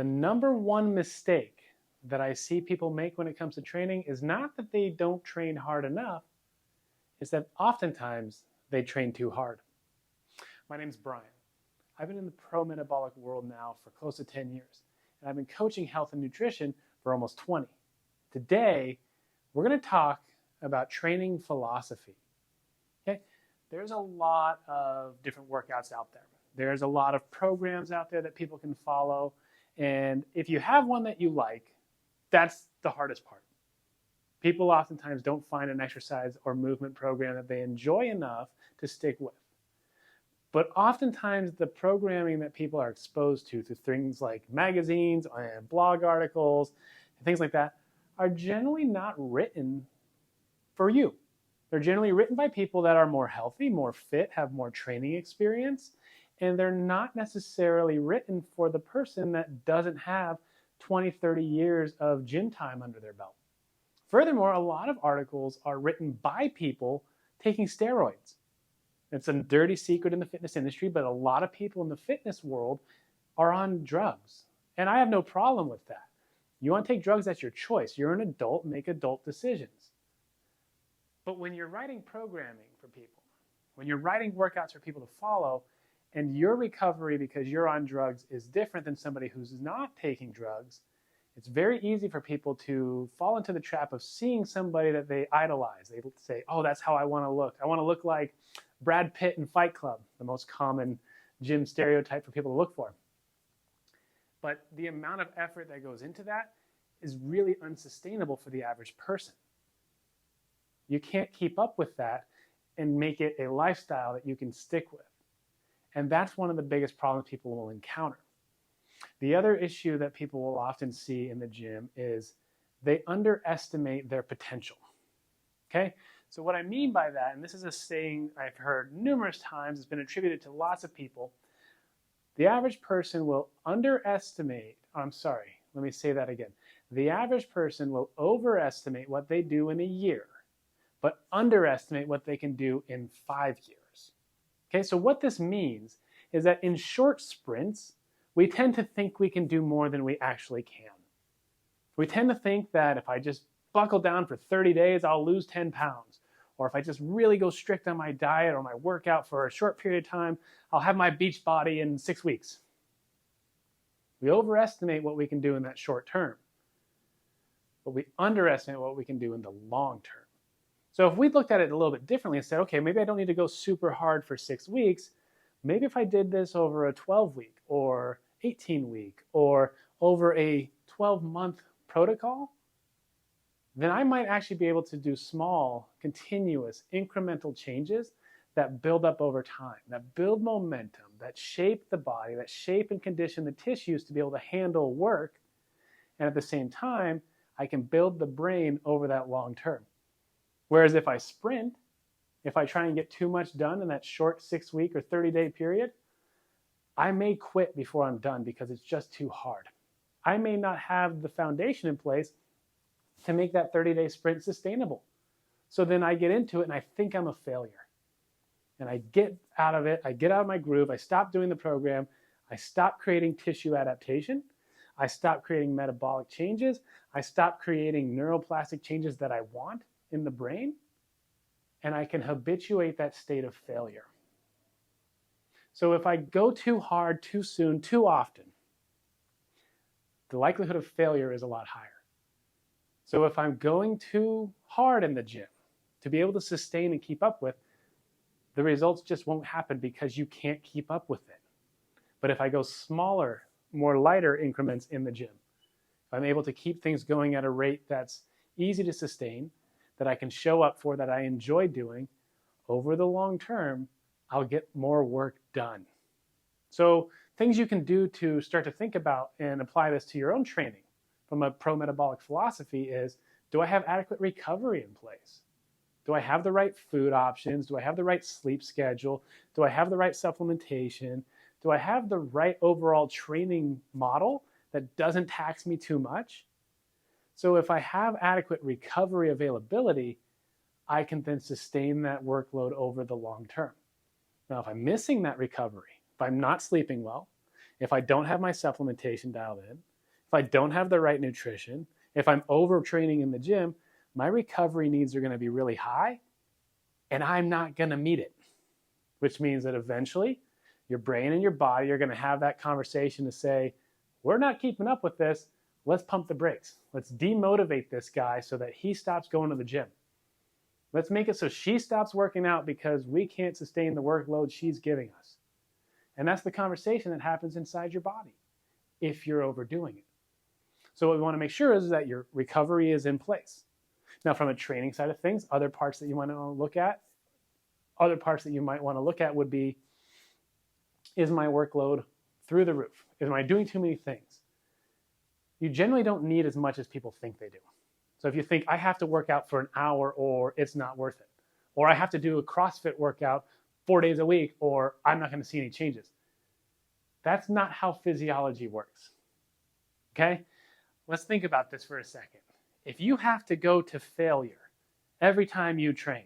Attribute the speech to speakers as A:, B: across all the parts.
A: The number one mistake that I see people make when it comes to training is not that they don't train hard enough, it's that oftentimes they train too hard. My name's Brian. I've been in the pro-metabolic world now for close to 10 years, and I've been coaching health and nutrition for almost 20. Today, we're going to talk about training philosophy. Okay? There's a lot of different workouts out there. There's a lot of programs out there that people can follow, and if you have one that you like, that's the hardest part. People oftentimes don't find an exercise or movement program that they enjoy enough to stick with. But oftentimes the programming that people are exposed to through things like magazines and blog articles and things like that are generally not written for you. They're generally written by people that are more healthy, more fit, have more training experience, and they're not necessarily written for the person that doesn't have 20, 30 years of gym time under their belt. Furthermore, a lot of articles are written by people taking steroids. It's a dirty secret in the fitness industry, but a lot of people in the fitness world are on drugs. And I have no problem with that. You want to take drugs, that's your choice. You're an adult, make adult decisions. But when you're writing programming for people, when you're writing workouts for people to follow, and your recovery because you're on drugs is different than somebody who's not taking drugs, it's very easy for people to fall into the trap of seeing somebody that they idolize. They say, oh, that's how I want to look. I want to look like Brad Pitt in Fight Club, the most common gym stereotype for people to look for. But the amount of effort that goes into that is really unsustainable for the average person. You can't keep up with that and make it a lifestyle that you can stick with. And that's one of the biggest problems people will encounter. The other issue that people will often see in the gym is they underestimate their potential. Okay? So what I mean by that, and this is a saying I've heard numerous times, it's been attributed to lots of people, the average person will underestimate, let me say that again. The average person will overestimate what they do in a year, but underestimate what they can do in 5 years. Okay, so what this means is that in short sprints, we tend to think we can do more than we actually can. We tend to think that if I just buckle down for 30 days, I'll lose 10 pounds. Or if I just really go strict on my diet or my workout for a short period of time, I'll have my beach body in 6 weeks. We overestimate what we can do in that short term, but we underestimate what we can do in the long term. So if we looked at it a little bit differently and said, okay, maybe I don't need to go super hard for 6 weeks. Maybe if I did this over a 12-week or 18-week or over a 12-month protocol, then I might actually be able to do small, continuous, incremental changes that build up over time, that build momentum, that shape the body, that shape and condition the tissues to be able to handle work. And at the same time, I can build the brain over that long term. Whereas if I sprint, if I try and get too much done in that short 6-week or 30-day period, I may quit before I'm done because it's just too hard. I may not have the foundation in place to make that 30-day sprint sustainable. So then I get into it and I think I'm a failure. And I get out of it, I get out of my groove, I stop doing the program, I stop creating tissue adaptation, I stop creating metabolic changes, I stop creating neuroplastic changes that I want in the brain, and I can habituate that state of failure. So if I go too hard, too soon, too often, the likelihood of failure is a lot higher. So if I'm going too hard in the gym to be able to sustain and keep up with, the results just won't happen because you can't keep up with it. But if I go smaller, more lighter increments in the gym, if I'm able to keep things going at a rate that's easy to sustain, that I can show up for, that I enjoy doing, over the long term, I'll get more work done. So things you can do to start to think about and apply this to your own training from a pro-metabolic philosophy is, do I have adequate recovery in place? Do I have the right food options? Do I have the right sleep schedule? Do I have the right supplementation? Do I have the right overall training model that doesn't tax me too much? So if I have adequate recovery availability, I can then sustain that workload over the long term. Now, if I'm missing that recovery, if I'm not sleeping well, if I don't have my supplementation dialed in, if I don't have the right nutrition, if I'm overtraining in the gym, my recovery needs are going to be really high and I'm not going to meet it, which means that eventually your brain and your body are going to have that conversation to say, we're not keeping up with this. Let's pump the brakes. Let's demotivate this guy so that he stops going to the gym. Let's make it so she stops working out because we can't sustain the workload she's giving us. And that's the conversation that happens inside your body if you're overdoing it. So what we want to make sure is that your recovery is in place. Now, from a training side of things, other parts that you might want to look at would be, is my workload through the roof? Am I doing too many things? You generally don't need as much as people think they do. So if you think, I have to work out for an hour or it's not worth it, or I have to do a CrossFit workout 4 days a week or I'm not going to see any changes. That's not how physiology works. Okay? Let's think about this for a second. If you have to go to failure every time you train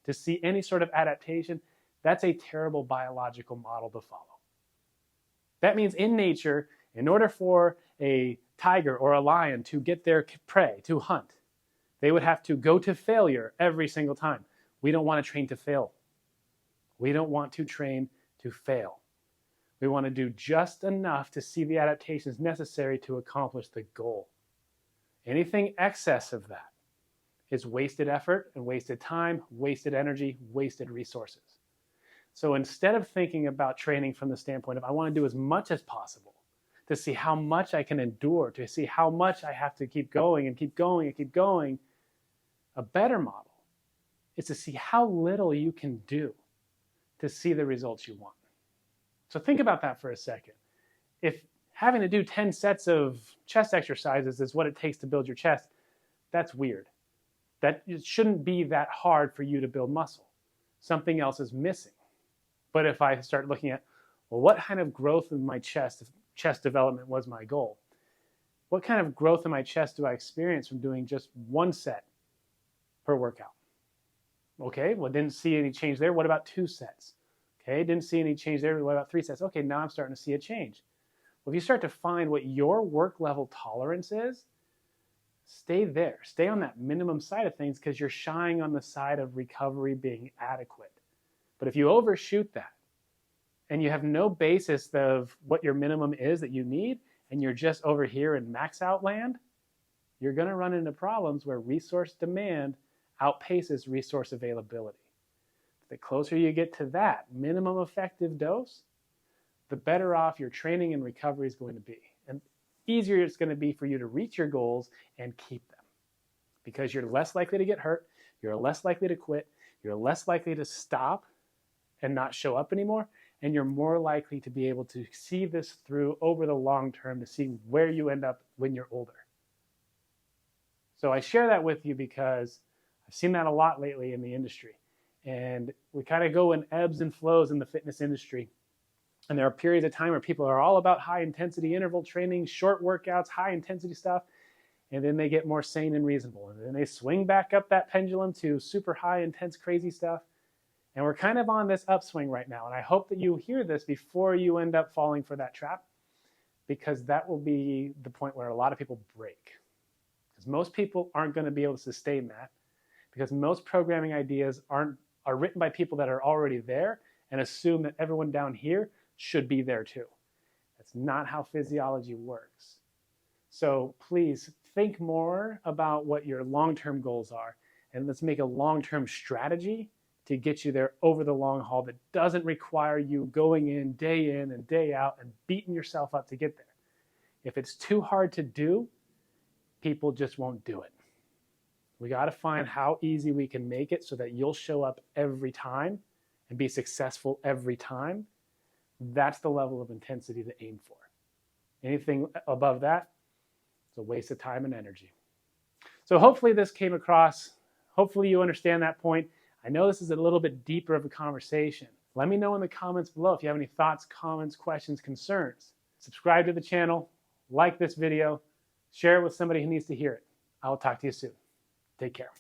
A: to see any sort of adaptation, that's a terrible biological model to follow. That means in nature, in order for a tiger or a lion to get their prey, to hunt, they would have to go to failure every single time. We don't want to train to fail. We don't want to train to fail. We want to do just enough to see the adaptations necessary to accomplish the goal. Anything excess of that is wasted effort and wasted time, wasted energy, wasted resources. So instead of thinking about training from the standpoint of I want to do as much as possible to see how much I can endure, to see how much I have to keep going and keep going and keep going, a better model is to see how little you can do to see the results you want. So think about that for a second. If having to do 10 sets of chest exercises is what it takes to build your chest, that's weird. That it shouldn't be that hard for you to build muscle. Something else is missing. But if I start looking at, well, what kind of growth in my chest development was my goal? What kind of growth in my chest do I experience from doing just one set per workout? Okay, well, didn't see any change there. What about 2 sets? Okay, didn't see any change there. What about 3 sets? Okay, now I'm starting to see a change. Well, if you start to find what your work level tolerance is, stay there. Stay on that minimum side of things because you're shying on the side of recovery being adequate. But if you overshoot that and you have no basis of what your minimum is that you need and you're just over here in max out land, you're going to run into problems where resource demand outpaces resource availability. The closer you get to that minimum effective dose, the better off your training and recovery is going to be. And easier it's going to be for you to reach your goals and keep them. Because you're less likely to get hurt, you're less likely to quit, you're less likely to stop and not show up anymore, and you're more likely to be able to see this through over the long term to see where you end up when you're older. So I share that with you because I've seen that a lot lately in the industry. And we kind of go in ebbs and flows in the fitness industry. And there are periods of time where people are all about high intensity interval training, short workouts, high intensity stuff. And then they get more sane and reasonable. And then they swing back up that pendulum to super high, intense, crazy stuff. And we're kind of on this upswing right now. And I hope that you hear this before you end up falling for that trap, because that will be the point where a lot of people break. Because most people aren't going to be able to sustain that, because most programming ideas are written by people that are already there and assume that everyone down here should be there too. That's not how physiology works. So please think more about what your long-term goals are, and let's make a long-term strategy to get you there over the long haul that doesn't require you going in and day out and beating yourself up to get there. If it's too hard to do, people just won't do it. We got to find how easy we can make it so that you'll show up every time and be successful every time. That's the level of intensity to aim for. Anything above that, it's a waste of time and energy. So hopefully this came across. Hopefully you understand that point. I know this is a little bit deeper of a conversation. Let me know in the comments below if you have any thoughts, comments, questions, concerns. Subscribe to the channel, like this video, share it with somebody who needs to hear it. I will talk to you soon. Take care.